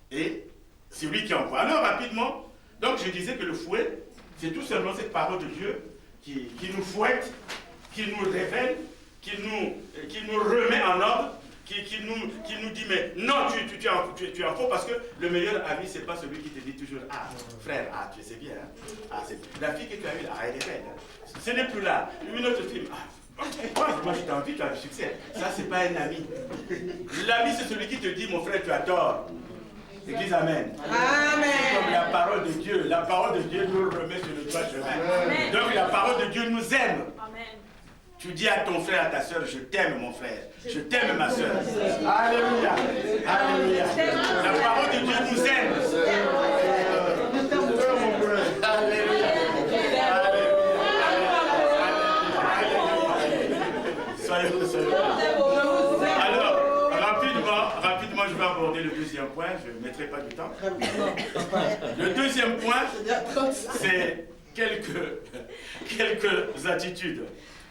Et c'est lui qui envoie. Alors rapidement, donc je disais que le fouet, c'est tout simplement cette parole de Dieu qui nous fouette, qui nous révèle, qui nous remet en ordre, qui nous dit, mais non, tu es en faux, parce que le meilleur ami, ce n'est pas celui qui te dit toujours, ah, frère, ah, tu sais bien, hein? Ah, la fille que tu as eue, ah, elle est belle. Hein? Ce n'est plus là. Une autre fille, ah, moi je t'envie, tu as du succès. Ça, ce n'est pas un ami. L'ami, c'est celui qui te dit, mon frère, tu as tort. Église, Amen. Amen. Comme la parole de Dieu. La parole de Dieu nous remet sur le droit chemin. Donc la parole de Dieu nous aime. Amen. Tu dis à ton frère, à ta soeur, je t'aime mon frère. Je t'aime ma soeur. Alléluia. Alléluia. La parole de Dieu nous aime. Alléluia. Soyons. Alors, rapidement, je vais aborder le deuxième point. Je ne mettrai pas du temps. Le deuxième point, c'est quelques attitudes.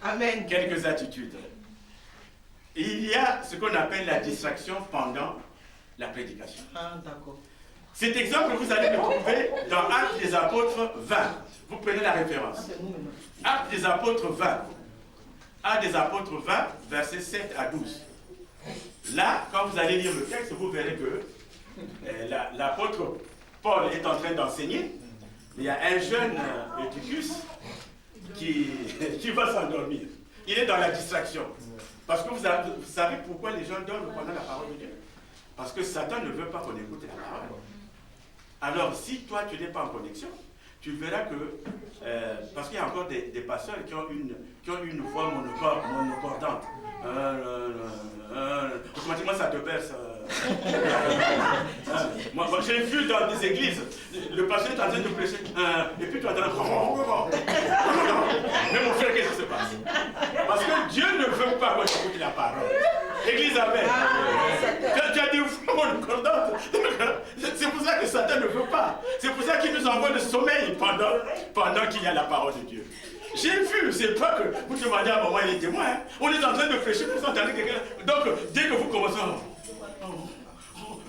Amen. Quelques attitudes. Il y a ce qu'on appelle la distraction pendant la prédication. Ah, d'accord. Cet exemple, vous allez le trouver dans Actes des Apôtres 20. Vous prenez la référence. Actes des Apôtres 20. Actes des Apôtres 20, versets 7 à 12. Là, quand vous allez lire le texte, vous verrez que l'apôtre Paul est en train d'enseigner. Il y a un jeune Eutychus qui va s'endormir. Il est dans la distraction. Parce que vous savez pourquoi les gens dorment pendant la parole de Dieu? Parce que Satan ne veut pas qu'on écoute la parole. Alors, si toi, tu n'es pas en connexion, tu verras que, parce qu'il y a encore des pasteurs qui ont une voix monocordante. Automatiquement, ça te berce. Moi, j'ai vu dans des églises, le pasteur est en train de prêcher, et puis tu entends. Mais mon frère, qu'est-ce qui se passe? Parce que Dieu ne veut pas qu'on écoute la parole. Église, Amen. Tu as des voix monocordantes. C'est pour ça que Satan ne veut pas. C'est pour ça qu'il nous envoie le sommeil pendant qu'il y a la parole de Dieu. J'ai vu, c'est pas que vous demandez à maman, il est témoin. Hein? On est en train de prêcher, vous entendez quelqu'un. Donc, dès que vous commencez,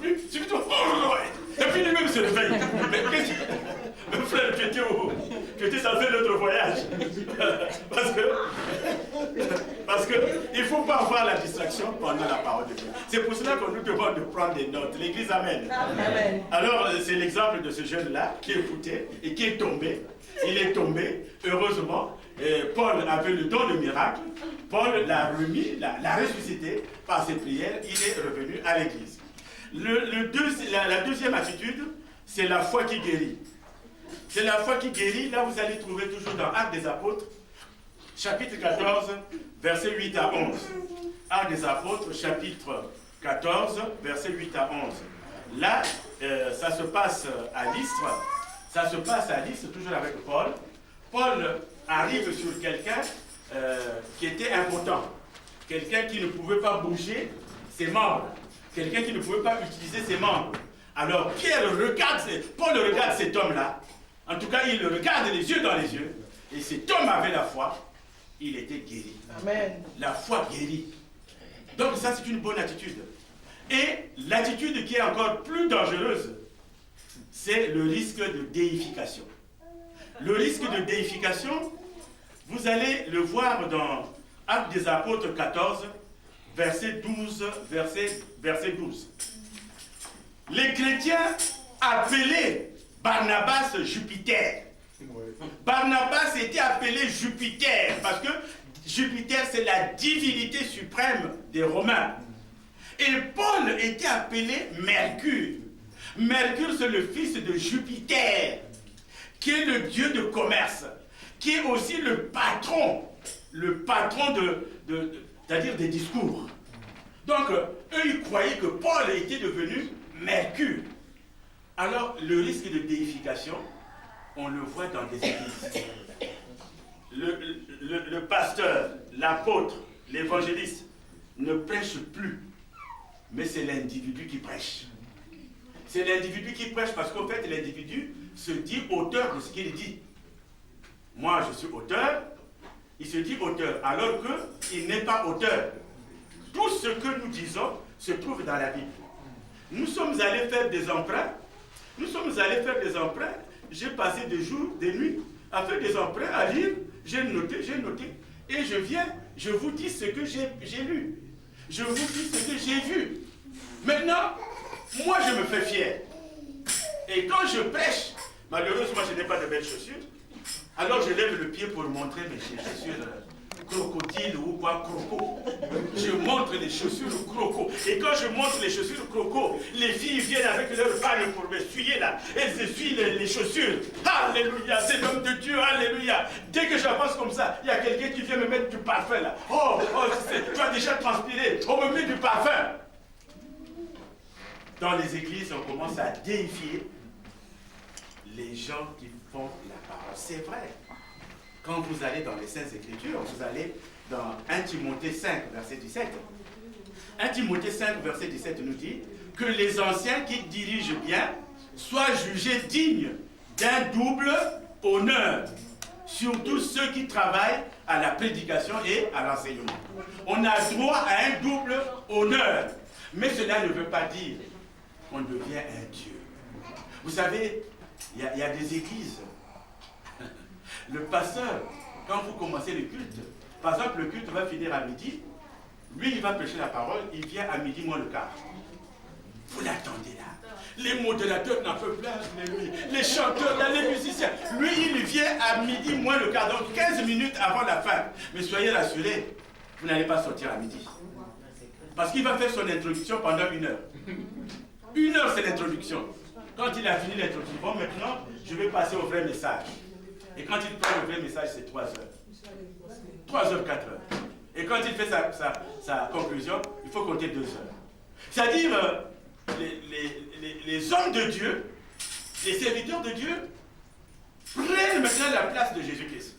et puis lui-même se réveille. Mais qu'est-ce que. Mon frère, tu étais où? Tu étais dans un autre voyage. Parce que il ne faut pas avoir la distraction pendant la parole de Dieu. C'est pour cela qu'on nous demande de prendre des notes. L'église, Amen. Amen. Alors, c'est l'exemple de ce jeune-là qui écoutait et qui est tombé. Il est tombé, heureusement. Paul avait le don de miracle. Paul l'a remis, l'a ressuscité par ses prières. Il est revenu à l'église. La deuxième attitude, c'est la foi qui guérit. C'est la foi qui guérit. Là, vous allez trouver toujours dans Actes des Apôtres, chapitre 14, versets 8 à 11. Actes des Apôtres, chapitre 14, versets 8 à 11. Là, ça se passe à Lystre. Ça se passe à Lystre, toujours avec Paul. Paul arrive sur quelqu'un qui était impotent. Quelqu'un qui ne pouvait pas bouger ses membres. Quelqu'un qui ne pouvait pas utiliser ses membres. Alors, Paul regarde cet homme-là. En tout cas, il le regarde les yeux dans les yeux. Et cet homme avait la foi. Il était guéri. Amen. La foi guérit. Donc ça, c'est une bonne attitude. Et l'attitude qui est encore plus dangereuse, c'est le risque de déification. Le risque de déification, vous allez le voir dans Actes des Apôtres 14, verset 12, verset 12. Les chrétiens appelaient Barnabas Jupiter. Barnabas était appelé Jupiter parce que Jupiter, c'est la divinité suprême des Romains. Et Paul était appelé Mercure. Mercure, c'est le fils de Jupiter, qui est le dieu de commerce, qui est aussi le patron c'est-à-dire des discours. Donc, eux, ils croyaient que Paul était devenu Mercure. Alors, le risque de déification, on le voit dans des églises. le pasteur, l'apôtre, l'évangéliste ne prêche plus, mais c'est l'individu qui prêche. C'est l'individu qui prêche parce qu'en fait, l'individu se dit auteur de ce qu'il dit. Moi, je suis auteur, il se dit auteur, alors qu'il n'est pas auteur. Tout ce que nous disons se trouve dans la Bible. Nous sommes allés faire des emprunts. J'ai passé des jours, des nuits à faire des emprunts, à lire. J'ai noté. Et je viens, je vous dis ce que j'ai lu. Je vous dis ce que j'ai vu. Maintenant, moi je me fais fier. Et quand je prêche, malheureusement je n'ai pas de belles chaussures, alors je lève le pied pour montrer mes chaussures crocodile ou quoi, croco. Je montre les chaussures croco. Et quand je montre les chaussures croco, les filles viennent avec leur bagne pour m'essuyer là. Elles essuient les chaussures. Alléluia, c'est l'homme de Dieu, alléluia. Dès que j'avance comme ça, il y a quelqu'un qui vient me mettre du parfum là. Oh, tu as déjà transpiré, on me met du parfum. Dans les églises, on commence à déifier les gens qui font la parole. C'est vrai. Quand vous allez dans les Saintes Écritures, vous allez dans 1 Timothée 5, verset 17. 1 Timothée 5, verset 17 nous dit que les anciens qui dirigent bien soient jugés dignes d'un double honneur, surtout ceux qui travaillent à la prédication et à l'enseignement. On a droit à un double honneur, mais cela ne veut pas dire qu'on devient un Dieu. Vous savez, il y a des églises. Le pasteur, quand vous commencez le culte, par exemple, le culte va finir à midi, lui, il va prêcher la parole, il vient à midi moins le quart. Vous l'attendez là. Les modérateurs n'en peuvent plus, les chanteurs, là, les musiciens. Lui, il vient à midi moins le quart, donc 15 minutes avant la fin. Mais soyez rassurés, vous n'allez pas sortir à midi. Parce qu'il va faire son introduction pendant 1 heure. 1 heure, c'est l'introduction. Quand il a fini l'introduction, bon, maintenant, je vais passer au vrai message. Et quand il prend le vrai message, c'est 3 heures. 3 heures, 4 heures. Et quand il fait sa conclusion, il faut compter 2 heures. C'est-à-dire, les hommes de Dieu, les serviteurs de Dieu, prennent maintenant la place de Jésus-Christ.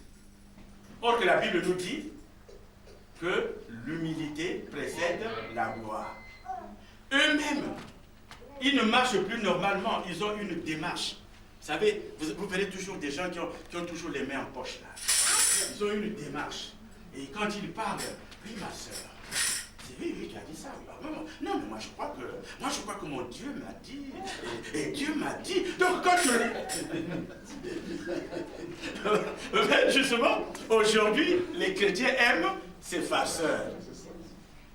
Or que la Bible nous dit que l'humilité précède la gloire. Eux-mêmes, ils ne marchent plus normalement, ils ont une démarche. Vous savez, vous verrez toujours des gens qui ont toujours les mains en poche là. Ils ont une démarche. Et quand ils parlent, oui ma soeur, oui, tu as dit ça. Non, mais moi je crois que mon Dieu m'a dit. Et Dieu m'a dit. Donc quand justement, aujourd'hui, les chrétiens aiment ces farceurs.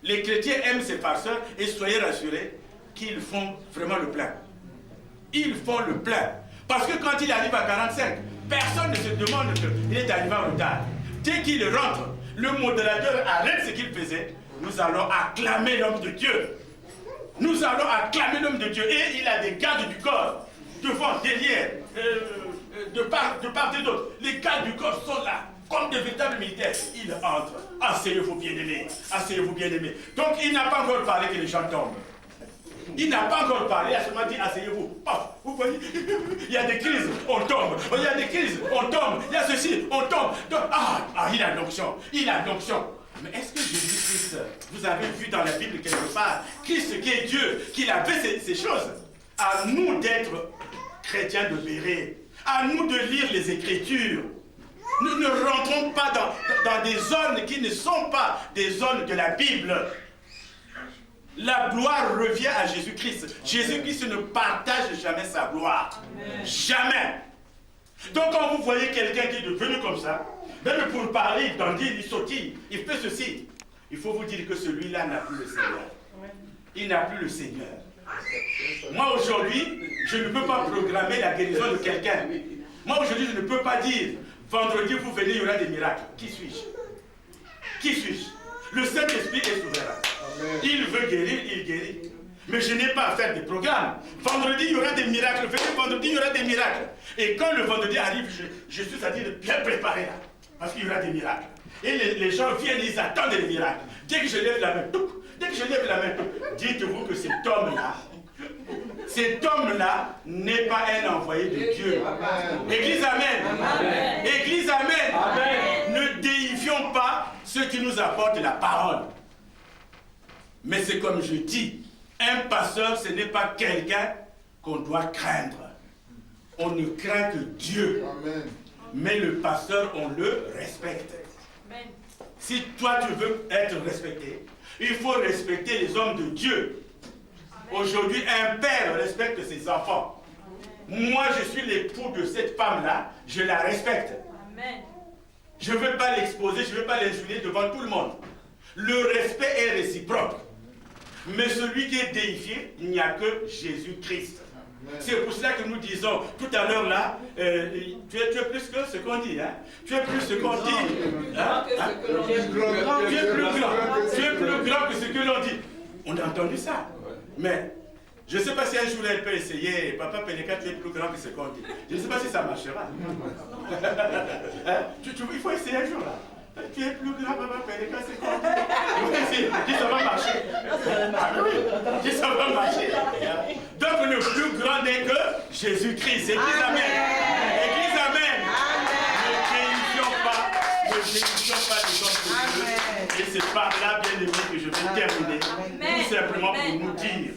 Les chrétiens aiment ces farceurs et soyez rassurés qu'ils font vraiment le plein. Ils font le plein. Parce que quand il arrive à 45, personne ne se demande qu'il est arrivé en retard. Dès qu'il rentre, le modérateur arrête ce qu'il faisait. Nous allons acclamer l'homme de Dieu. Nous allons acclamer l'homme de Dieu. Et il a des gardes du corps, devant, derrière, de part et d'autre. Les gardes du corps sont là, comme de véritables militaires. Il entre. Asseyez-vous bien-aimés. Asseyez-vous bien-aimés. Donc il n'a pas encore parlé que les gens tombent. Il n'a pas encore parlé, il a seulement dit asseyez-vous. Oh, vous voyez, il y a des crises, on tombe. Il y a des crises, on tombe. Il y a ceci, on tombe. Donc, il a l'onction. Il a l'onction. Mais est-ce que Jésus-Christ, vous avez vu dans la Bible quelque part, Christ qui est Dieu, qu'il avait ces choses? À nous d'être chrétiens de béret, à nous de lire les Écritures. Nous ne rentrons pas dans des zones qui ne sont pas des zones de la Bible. La gloire revient à Jésus-Christ. Jésus-Christ ne partage jamais sa gloire. Amen. Jamais. Donc quand vous voyez quelqu'un qui est devenu comme ça, même pour parler, il sautille, il fait ceci, il faut vous dire que celui-là n'a plus le Seigneur. Il n'a plus le Seigneur. Moi aujourd'hui, je ne peux pas programmer la guérison de quelqu'un. Moi aujourd'hui, je ne peux pas dire, vendredi vous venez, il y aura des miracles. Qui suis-je? Qui suis-je? Le Saint-Esprit est souverain. Il veut guérir, il guérit. Mais je n'ai pas à faire des programmes. Vendredi, il y aura des miracles. Vendredi, il y aura des miracles. Et quand le vendredi arrive, je suis à dire de bien préparer là. Parce qu'il y aura des miracles. Et les gens viennent, ils attendent les miracles. Dès que je lève la main, dites-vous que cet homme-là, Cet homme-là n'est pas un envoyé de Dieu. Église, amen. Amen. Église, amen. Amen. Ne déifions pas ceux qui nous apportent la parole. Mais c'est comme je dis, un pasteur, ce n'est pas quelqu'un qu'on doit craindre. On ne craint que Dieu. Amen. Mais le pasteur, on le respecte. Amen. Si toi tu veux être respecté, il faut respecter les hommes de Dieu. Aujourd'hui, un père respecte ses enfants. Amen. Moi, je suis l'époux de cette femme-là, je la respecte. Amen. Je ne veux pas l'exposer, je ne veux pas l'injurier devant tout le monde. Le respect est réciproque. Mais celui qui est déifié, il n'y a que Jésus-Christ. C'est pour cela que nous disons, tout à l'heure là, tu es plus que ce qu'on dit. Hein? Tu es plus ce qu'on dit. Hein? Hein? Tu es plus grand. Tu es plus grand que ce que l'on dit. On a entendu ça. Mais je ne sais pas si un jour elle peut essayer, Papa Pénéka, tu es plus grand que ce qu'on dit. Je ne sais pas si ça marchera. Hein? Il faut essayer un jour là. Tu es plus grand, Papa Pénéka, c'est qu'on dit. Dis, ça va marcher. Dis, ça va marcher. Donc le plus grand n'est que Jésus-Christ. Église, amen. Église, amen. Ne déifions pas les hommes de Dieu. Et c'est par là, bien aimé, que je vais terminer. Tout simplement pour nous dire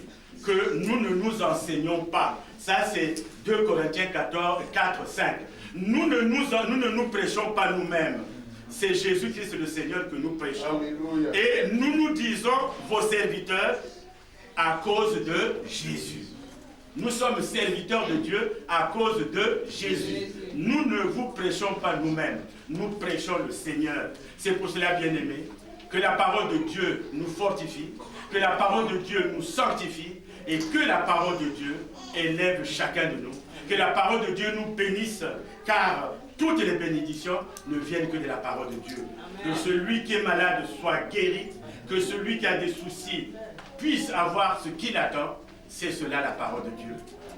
que nous ne nous enseignons pas. Ça, c'est 2 Corinthiens 4, 5. Nous ne nous prêchons pas nous-mêmes. C'est Jésus-Christ le Seigneur que nous prêchons. Alléluia. Et nous disons, vos serviteurs, à cause de Jésus. Nous sommes serviteurs de Dieu à cause de Jésus. Nous ne vous prêchons pas nous-mêmes. Nous prêchons le Seigneur. C'est pour cela, bien-aimés, que la parole de Dieu nous fortifie, que la parole de Dieu nous sanctifie et que la parole de Dieu élève chacun de nous. Que la parole de Dieu nous bénisse, car toutes les bénédictions ne viennent que de la parole de Dieu. Amen. Que celui qui est malade soit guéri, que celui qui a des soucis puisse avoir ce qu'il attend. C'est cela la parole de Dieu.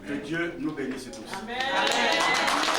Que Dieu nous bénisse tous. Amen. Amen.